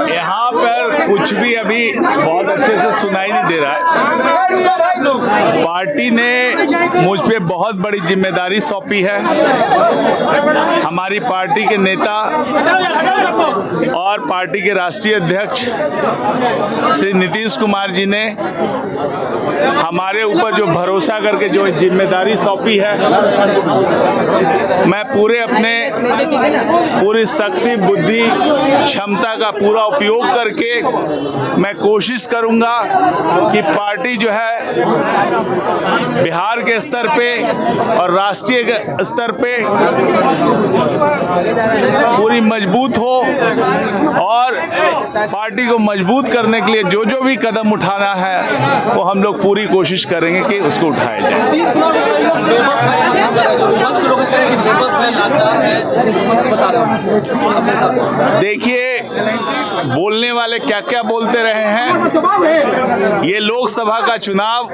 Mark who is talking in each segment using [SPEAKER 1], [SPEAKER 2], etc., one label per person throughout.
[SPEAKER 1] यहाँ पर कुछ भी अभी बहुत अच्छे से सुनाई नहीं दे रहा है। पार्टी ने मुझ पे बहुत बड़ी जिम्मेदारी सौंपी है। हमारी पार्टी के नेता और पार्टी के राष्ट्रीय अध्यक्ष श्री नीतीश कुमार जी ने हमारे ऊपर जो भरोसा करके जो जिम्मेदारी सौंपी है, मैं पूरी शक्ति, बुद्धि, क्षमता का पूरा उपयोग करके मैं कोशिश करूंगा कि पार्टी जो है बिहार के स्तर पे और राष्ट्रीय स्तर पे पूरी मजबूत हो और पार्टी को मजबूत करने के लिए जो जो भी कदम उठाना है वो हम लोग पूरी कोशिश करेंगे कि उसको उठाया जाए। देखिए, बोलने वाले क्या क्या बोलते रहे हैं। ये लोकसभा का चुनाव,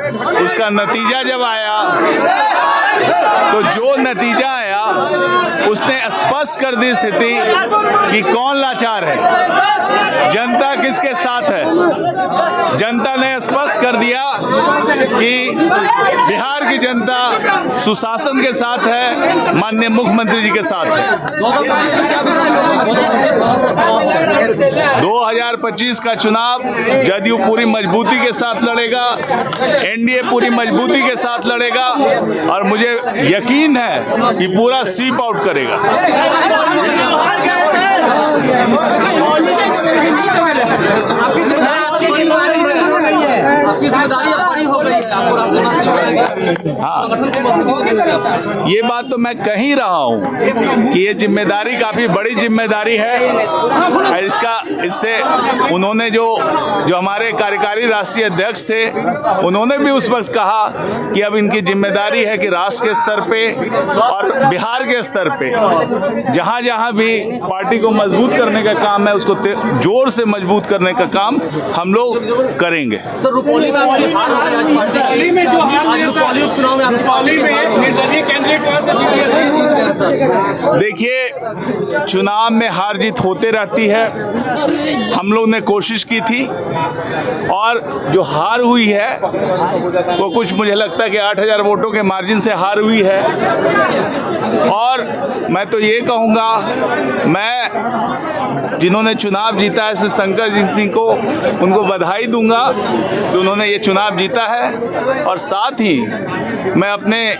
[SPEAKER 1] उसका नतीजा जब आया तो जो नतीजा आया उसने स्पष्ट कर दी स्थिति कि कौन लाचार है, जनता किसके साथ है। जनता ने स्पष्ट कर दिया कि बिहार की जनता सुशासन के साथ है, माननीय मुख्यमंत्री जी के साथ है। 2025 का चुनाव जदयू पूरी मजबूती के साथ लड़ेगा, एनडीए पूरी मजबूती के साथ लड़ेगा और मुझे यकीन है कि पूरा स्वीप आउट करेगा। ये बात तो मैं कह ही रहा हूँ कि ये जिम्मेदारी काफी बड़ी जिम्मेदारी है। इससे उन्होंने जो हमारे कार्यकारी राष्ट्रीय अध्यक्ष थे, उन्होंने भी उस वक्त कहा कि अब इनकी जिम्मेदारी है कि राष्ट्र के स्तर पे और बिहार के स्तर पे जहाँ जहाँ भी पार्टी को मजबूत करने का काम है, उसको जोर से मजबूत करने का काम हम लोग करेंगे।
[SPEAKER 2] सर, रुपौली में जो
[SPEAKER 1] देखिए, चुनाव में हार जीत होते रहती है। हम लोग ने कोशिश की थी और जो हार हुई है वो कुछ मुझे लगता है कि 8000 वोटों के मार्जिन से हार हुई है। और मैं तो ये कहूँगा, मैं जिन्होंने चुनाव जीता है श्री शंकर जी सिंह को, उनको बधाई दूंगा कि उन्होंने ये चुनाव जीता है। और साथ ही मैं अपने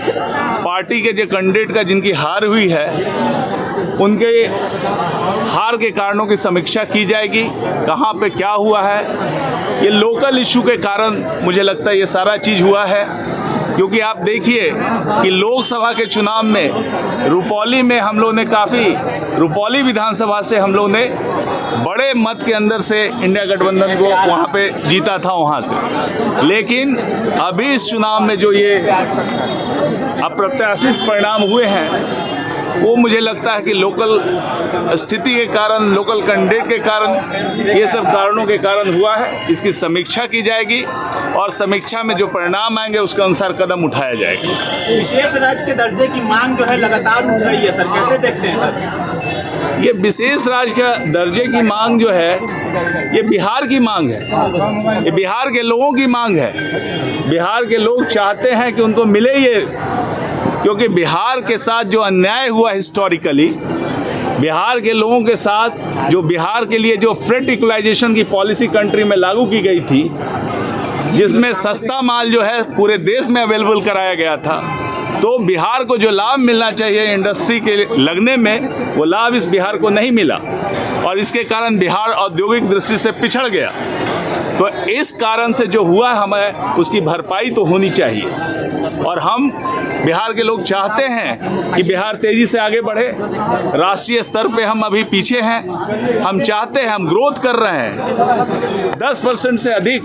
[SPEAKER 1] पार्टी के जो कैंडिडेट का जिनकी हार हुई है, उनके हार के कारणों की समीक्षा की जाएगी, कहाँ पे क्या हुआ है। ये लोकल इशू के कारण मुझे लगता है ये सारा चीज़ हुआ है, क्योंकि आप देखिए कि लोकसभा के चुनाव में रुपौली में हम लोग ने रुपौली विधानसभा से हम लोग ने बड़े मत के अंदर से इंडिया गठबंधन को वहाँ पे जीता था वहाँ से। लेकिन अभी इस चुनाव में जो ये अप्रत्याशित परिणाम हुए हैं, वो मुझे लगता है कि लोकल स्थिति के कारण, लोकल कैंडिडेट के कारण, ये सब कारणों के कारण हुआ है। इसकी समीक्षा की जाएगी और समीक्षा में जो परिणाम आएंगे उसके अनुसार कदम उठाया जाएगा।
[SPEAKER 2] विशेष राज्य के दर्जे की मांग जो है लगातार उठ रही है, सर कैसे देखते हैं सर?
[SPEAKER 1] ये विशेष राज्य का दर्जे की मांग जो है, ये बिहार की मांग है, ये बिहार के लोगों की मांग है। बिहार के लोग चाहते हैं कि उनको मिले ये, क्योंकि बिहार के साथ जो अन्याय हुआ हिस्टोरिकली, बिहार के लोगों के साथ जो बिहार के लिए जो फ्रेट इक्वलाइजेशन की पॉलिसी कंट्री में लागू की गई थी, जिसमें सस्ता माल जो है पूरे देश में अवेलेबल कराया गया था, तो बिहार को जो लाभ मिलना चाहिए इंडस्ट्री के लगने में, वो लाभ इस बिहार को नहीं मिला और इसके कारण बिहार औद्योगिक दृष्टि से पिछड़ गया। तो इस कारण से जो हुआ, हमें उसकी भरपाई तो होनी चाहिए और हम बिहार के लोग चाहते हैं कि बिहार तेजी से आगे बढ़े। राष्ट्रीय स्तर पे हम अभी पीछे हैं। हम चाहते हैं, हम ग्रोथ कर रहे हैं, 10% से अधिक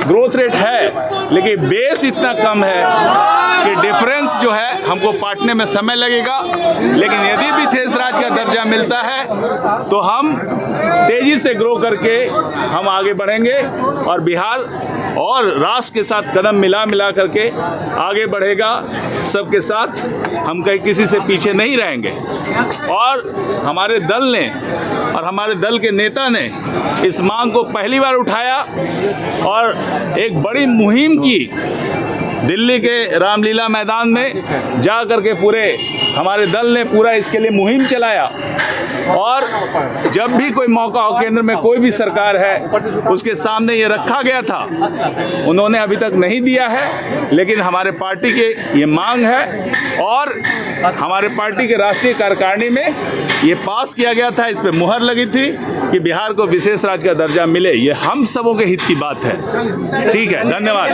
[SPEAKER 1] ग्रोथ रेट है, लेकिन बेस इतना कम है कि डिफरेंस जो है हमको पाटने में समय लगेगा। लेकिन यदि विशेष राज्य का दर्जा मिलता है तो हम तेजी से ग्रो करके हम आगे बढ़ेंगे और बिहार और राष्ट्र के साथ कदम मिला करके आगे बढ़ेगा। सबके साथ हम कहीं किसी से पीछे नहीं रहेंगे। और हमारे दल ने और हमारे दल के नेता ने इस मांग को पहली बार उठाया और एक बड़ी मुहिम की। दिल्ली के रामलीला मैदान में जा करके पूरे हमारे दल ने पूरा इसके लिए मुहिम चलाया। और जब भी कोई मौका हो, केंद्र में कोई भी सरकार है, उसके सामने ये रखा गया था, उन्होंने अभी तक नहीं दिया है। लेकिन हमारे पार्टी के ये मांग है और हमारे पार्टी के राष्ट्रीय कार्यकारिणी में ये पास किया गया था, इस पे मुहर लगी थी कि बिहार को विशेष राज्य का दर्जा मिले। ये हम सबों के हित की बात है। ठीक है, धन्यवाद।